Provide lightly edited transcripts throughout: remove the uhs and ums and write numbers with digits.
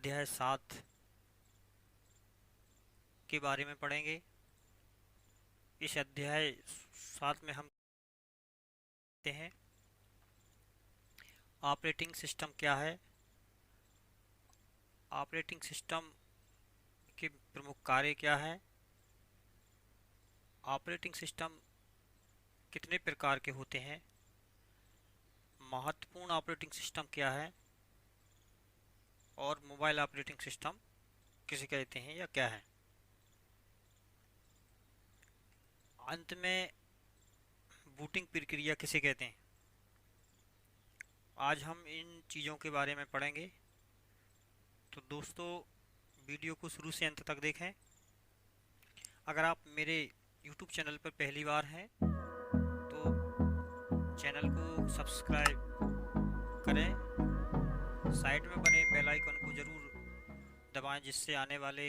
अध्याय 7 के बारे में पढ़ेंगे। इस अध्याय 7 में हम देखते हैं ऑपरेटिंग सिस्टम क्या है, ऑपरेटिंग सिस्टम के प्रमुख कार्य क्या है, ऑपरेटिंग सिस्टम कितने प्रकार के होते हैं, महत्वपूर्ण ऑपरेटिंग सिस्टम क्या है और मोबाइल ऑपरेटिंग सिस्टम किसे कहते हैं या क्या है। अंत में बूटिंग प्रक्रिया किसे कहते हैं। आज हम इन चीज़ों के बारे में पढ़ेंगे। तो दोस्तों, वीडियो को शुरू से अंत तक देखें। अगर आप मेरे YouTube चैनल पर पहली बार हैं तो चैनल को सब्सक्राइब करें, साइड में बने बेल आइकन को ज़रूर दबाएं, जिससे आने वाले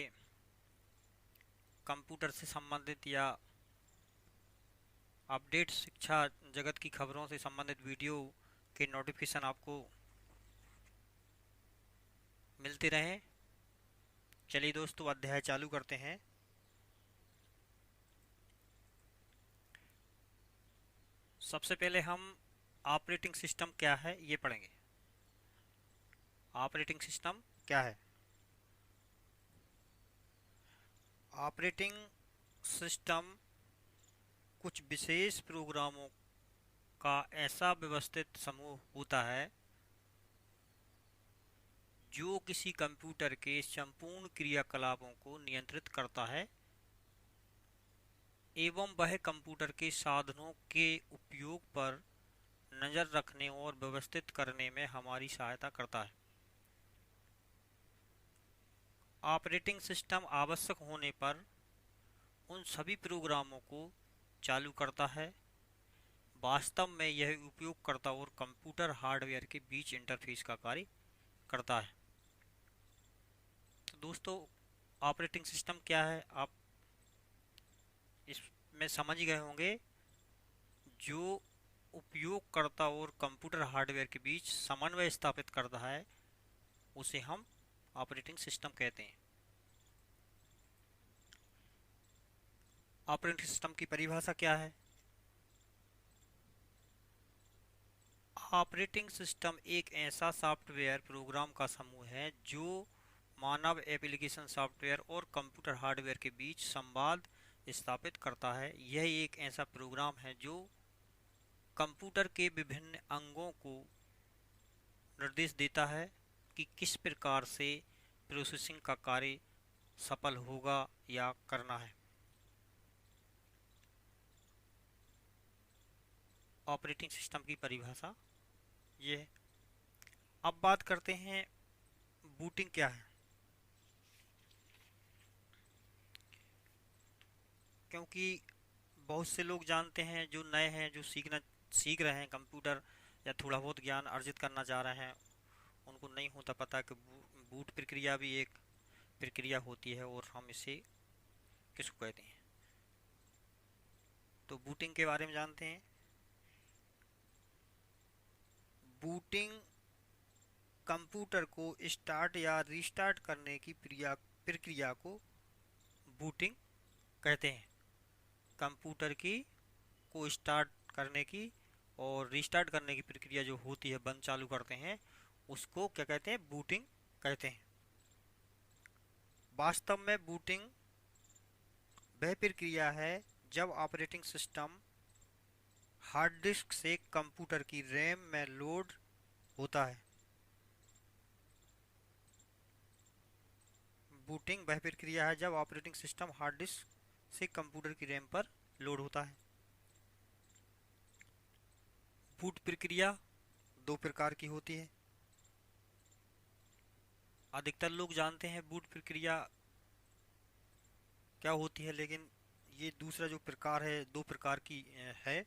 कंप्यूटर से संबंधित या अपडेट शिक्षा जगत की खबरों से संबंधित वीडियो के नोटिफिकेशन आपको मिलते रहें। चलिए दोस्तों, अध्याय चालू करते हैं। सबसे पहले हम ऑपरेटिंग सिस्टम क्या है ये पढ़ेंगे। ऑपरेटिंग सिस्टम क्या है। ऑपरेटिंग सिस्टम कुछ विशेष प्रोग्रामों का ऐसा व्यवस्थित समूह होता है जो किसी कंप्यूटर के संपूर्ण क्रियाकलापों को नियंत्रित करता है एवं वह कंप्यूटर के साधनों के उपयोग पर नज़र रखने और व्यवस्थित करने में हमारी सहायता करता है। ऑपरेटिंग सिस्टम आवश्यक होने पर उन सभी प्रोग्रामों को चालू करता है। वास्तव में यह उपयोगकर्ता और कंप्यूटर हार्डवेयर के बीच इंटरफेस का कार्य करता है। तो दोस्तों, ऑपरेटिंग सिस्टम क्या है आप इसमें समझ गए होंगे। जो उपयोगकर्ता और कंप्यूटर हार्डवेयर के बीच समन्वय स्थापित करता है उसे हम ऑपरेटिंग सिस्टम कहते हैं। ऑपरेटिंग सिस्टम की परिभाषा क्या है। ऑपरेटिंग सिस्टम एक ऐसा सॉफ्टवेयर प्रोग्राम का समूह है जो मानव एप्लीकेशन सॉफ्टवेयर और कंप्यूटर हार्डवेयर के बीच संवाद स्थापित करता है। यह एक ऐसा प्रोग्राम है जो कंप्यूटर के विभिन्न अंगों को निर्देश देता है कि किस प्रकार से प्रोसेसिंग का कार्य सफल होगा या करना है। ऑपरेटिंग सिस्टम की परिभाषा ये है। अब बात करते हैं बूटिंग क्या है। क्योंकि बहुत से लोग जानते हैं, जो नए हैं, जो सीख रहे हैं कंप्यूटर या थोड़ा बहुत ज्ञान अर्जित करना चाह रहे हैं, उनको नहीं होता पता कि बूट प्रक्रिया भी एक प्रक्रिया होती है और हम इसे किसको कहते हैं। तो बूटिंग के बारे में जानते हैं। बूटिंग कंप्यूटर को स्टार्ट या रीस्टार्ट करने की प्रक्रिया को बूटिंग कहते हैं। कंप्यूटर की को स्टार्ट करने की और रीस्टार्ट करने की प्रक्रिया जो होती है, बंद चालू करते हैं, उसको क्या कहते हैं, बूटिंग कहते हैं। वास्तव में बूटिंग वह प्रक्रिया है जब ऑपरेटिंग सिस्टम हार्ड डिस्क से कंप्यूटर की रैम में लोड होता है। बूटिंग वह प्रक्रिया है जब ऑपरेटिंग सिस्टम हार्ड डिस्क से कंप्यूटर की रैम पर लोड होता है। बूट प्रक्रिया दो प्रकार की होती है। अधिकतर लोग जानते हैं बूट प्रक्रिया क्या होती है, लेकिन ये दूसरा जो प्रकार है, दो प्रकार की है,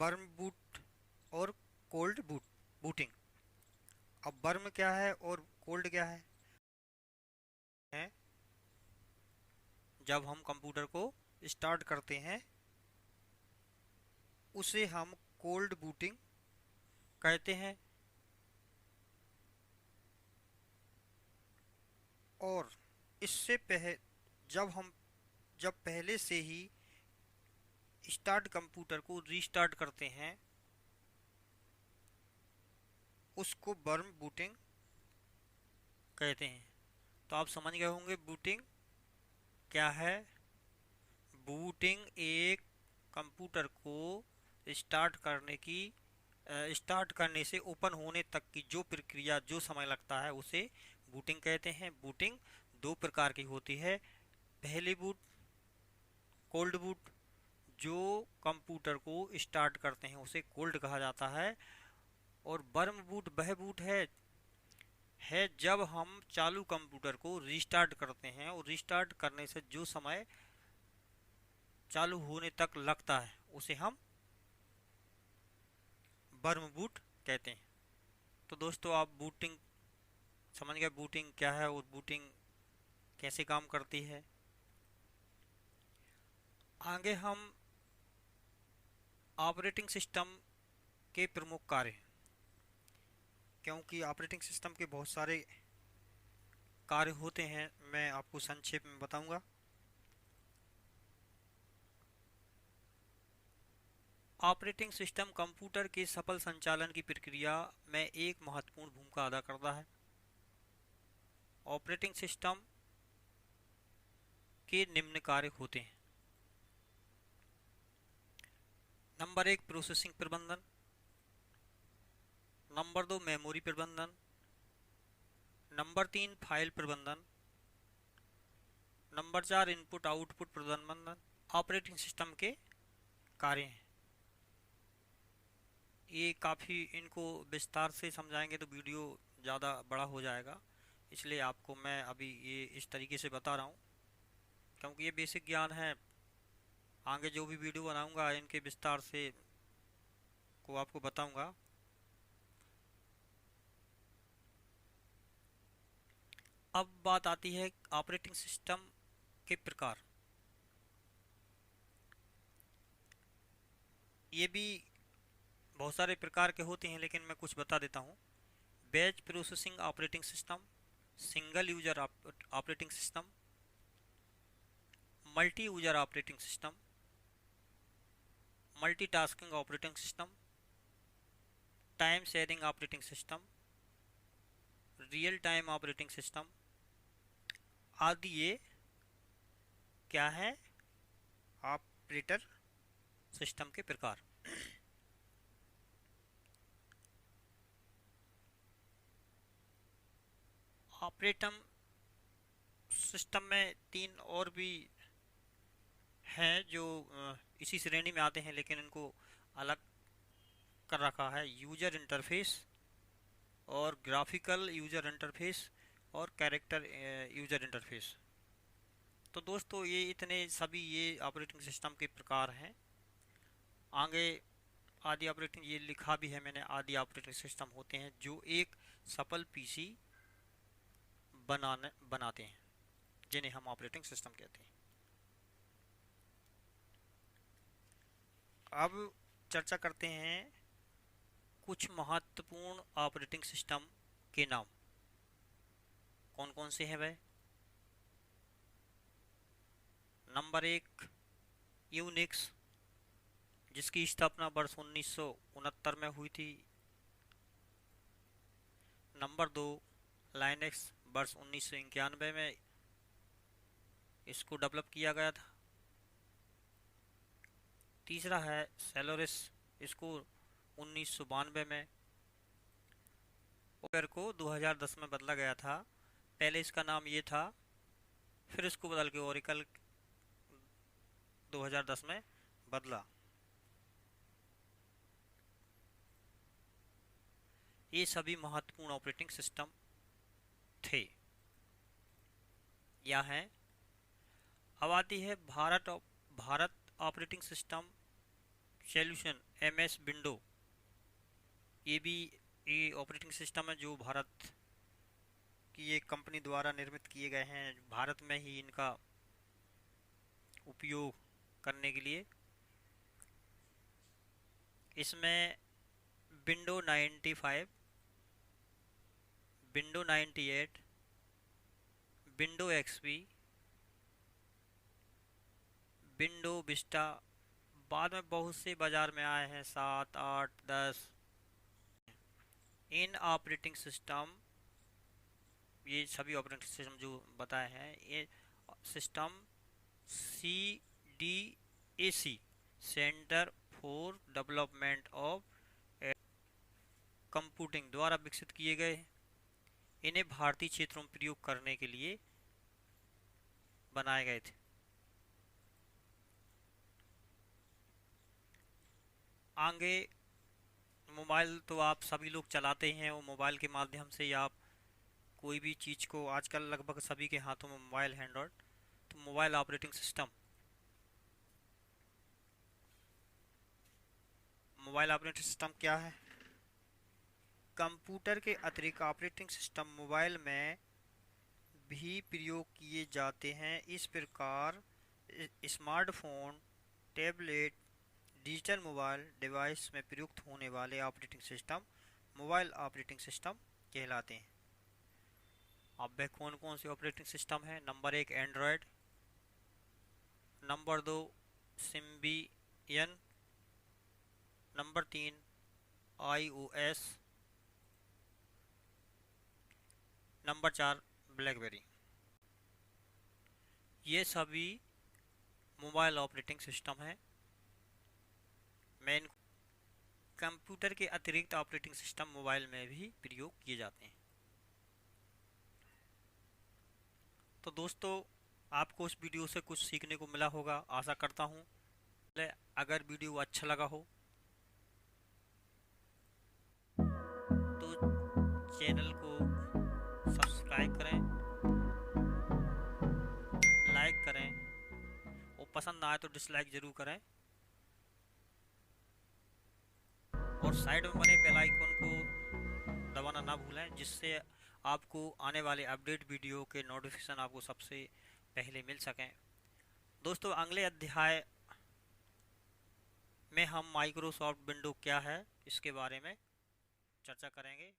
बर्म बूट और कोल्ड बूटिंग। अब बर्म क्या है और कोल्ड क्या है। जब हम कंप्यूटर को स्टार्ट करते हैं उसे हम कोल्ड बूटिंग कहते हैं। और इससे जब पहले से ही स्टार्ट कंप्यूटर को रीस्टार्ट करते हैं उसको बर्म बूटिंग कहते हैं। तो आप समझ गए होंगे बूटिंग क्या है। बूटिंग एक कंप्यूटर को स्टार्ट करने की स्टार्ट करने से ओपन होने तक की जो प्रक्रिया जो समय लगता है उसे बूटिंग कहते हैं। बूटिंग दो प्रकार की होती है। पहली बूट, कोल्ड बूट। जो कंप्यूटर को स्टार्ट करते हैं उसे कोल्ड कहा जाता है। और बर्म बूट वह बूट है जब हम चालू कंप्यूटर को रीस्टार्ट करते हैं और रीस्टार्ट करने से जो समय चालू होने तक लगता है उसे हम बर्म बूट कहते हैं। तो दोस्तों आप बूटिंग समझ गए, बूटिंग क्या है और बूटिंग कैसे काम करती है। आगे हम ऑपरेटिंग सिस्टम के प्रमुख कार्य, क्योंकि ऑपरेटिंग सिस्टम के बहुत सारे कार्य होते हैं, मैं आपको संक्षेप में बताऊंगा। ऑपरेटिंग सिस्टम कंप्यूटर के सफल संचालन की प्रक्रिया में एक महत्वपूर्ण भूमिका अदा करता है। ऑपरेटिंग सिस्टम के निम्न कार्य होते हैं। नंबर 1 प्रोसेसिंग प्रबंधन, नंबर 2 मेमोरी प्रबंधन, नंबर 3 फाइल प्रबंधन, नंबर 4 इनपुट आउटपुट प्रबंधन। ऑपरेटिंग सिस्टम के कार्य हैं। ये काफ़ी इनको विस्तार से समझाएंगे तो वीडियो ज़्यादा बड़ा हो जाएगा, इसलिए आपको मैं अभी ये इस तरीके से बता रहा हूँ क्योंकि ये बेसिक ज्ञान है। आगे जो भी वीडियो बनाऊंगा इनके विस्तार से को आपको बताऊंगा। अब बात आती है ऑपरेटिंग सिस्टम के प्रकार। ये भी बहुत सारे प्रकार के होते हैं लेकिन मैं कुछ बता देता हूँ। Batch processing operating system, single user operating system, multi user operating system, multitasking operating system, time sharing operating system, real time operating system आदि ये क्या है ऑपरेटर सिस्टम के प्रकार। ऑपरेटिंग सिस्टम में तीन और भी हैं जो इसी श्रेणी में आते हैं लेकिन इनको अलग कर रखा है। यूजर इंटरफेस और ग्राफिकल यूजर इंटरफेस और कैरेक्टर यूजर इंटरफेस। तो दोस्तों ये इतने सभी ये ऑपरेटिंग सिस्टम के प्रकार हैं। आगे आदि ऑपरेटिंग ये लिखा भी है मैंने, आदि ऑपरेटिंग सिस्टम होते हैं जो एक सफल पीसी बनाते हैं जिन्हें हम ऑपरेटिंग सिस्टम कहते हैं। अब चर्चा करते हैं कुछ महत्वपूर्ण ऑपरेटिंग सिस्टम के नाम। कौन कौन से हैं वह। नंबर 1 यूनिक्स, जिसकी स्थापना वर्ष 1969 में हुई थी। नंबर 2 लाइनेक्स, वर्ष 1991 में इसको डेवलप किया गया था। तीसरा है सेलोरिस, इसको 1992 में। ओपेर को 2010 में बदला गया था। पहले इसका नाम ये था, फिर इसको बदल के ओरेकल 2010 में बदला। ये सभी महत्वपूर्ण ऑपरेटिंग सिस्टम थे या हैं। अब आती है Bharat operating system solution MS window. ये भी ये ऑपरेटिंग सिस्टम है जो भारत की एक कंपनी द्वारा निर्मित किए गए हैं, भारत में ही इनका उपयोग करने के लिए। इसमें window 95, window 98, window XP, window Vista, बाद में बहुत से बाजार में आए हैं, 7, 8, 10। इन ऑपरेटिंग सिस्टम, ये सभी ऑपरेटिंग सिस्टम जो बताए हैं, ये system CDAC, centre for development of computing, द्वारा विकसित किए गए हैं। इन्हें भारतीय क्षेत्रों में प्रयोग करने के लिए बनाए गए थे। आगे मोबाइल तो आप सभी लोग चलाते हैं, वो मोबाइल के माध्यम से ही आप कोई भी चीज़ को, आजकल लगभग सभी के हाथों में मोबाइल है, एंड्रॉयड। तो mobile operating system, mobile operating system क्या है? कंप्यूटर के अतिरिक्त ऑपरेटिंग सिस्टम मोबाइल में भी प्रयोग किए जाते हैं। इस प्रकार smartphone, tablet, digital mobile device में प्रयुक्त होने वाले operating system mobile operating system कहलाते हैं। अब वह कौन कौन से ऑपरेटिंग सिस्टम है? Number 1 Android, number 2 Symbian, number 3 iOS, number 4 blackberry. ये सभी मोबाइल ऑपरेटिंग सिस्टम है। मेन कंप्यूटर के अतिरिक्त ऑपरेटिंग सिस्टम मोबाइल में भी प्रयोग किए जाते हैं। तो दोस्तों, आपको इस वीडियो से कुछ सीखने को मिला होगा, आशा करता हूँ। अगर वीडियो अच्छा लगा हो तो चैनल को सब्सक्राइब करें, लाइक करें, और पसंद ना आए तो डिसलाइक ज़रूर करें, और साइड में बने बेल आइकन को दबाना ना भूलें, जिससे आपको आने वाले अपडेट वीडियो के नोटिफिकेशन आपको सबसे पहले मिल सकें। दोस्तों, अगले अध्याय में हम माइक्रोसॉफ्ट विंडो क्या है इसके बारे में चर्चा करेंगे।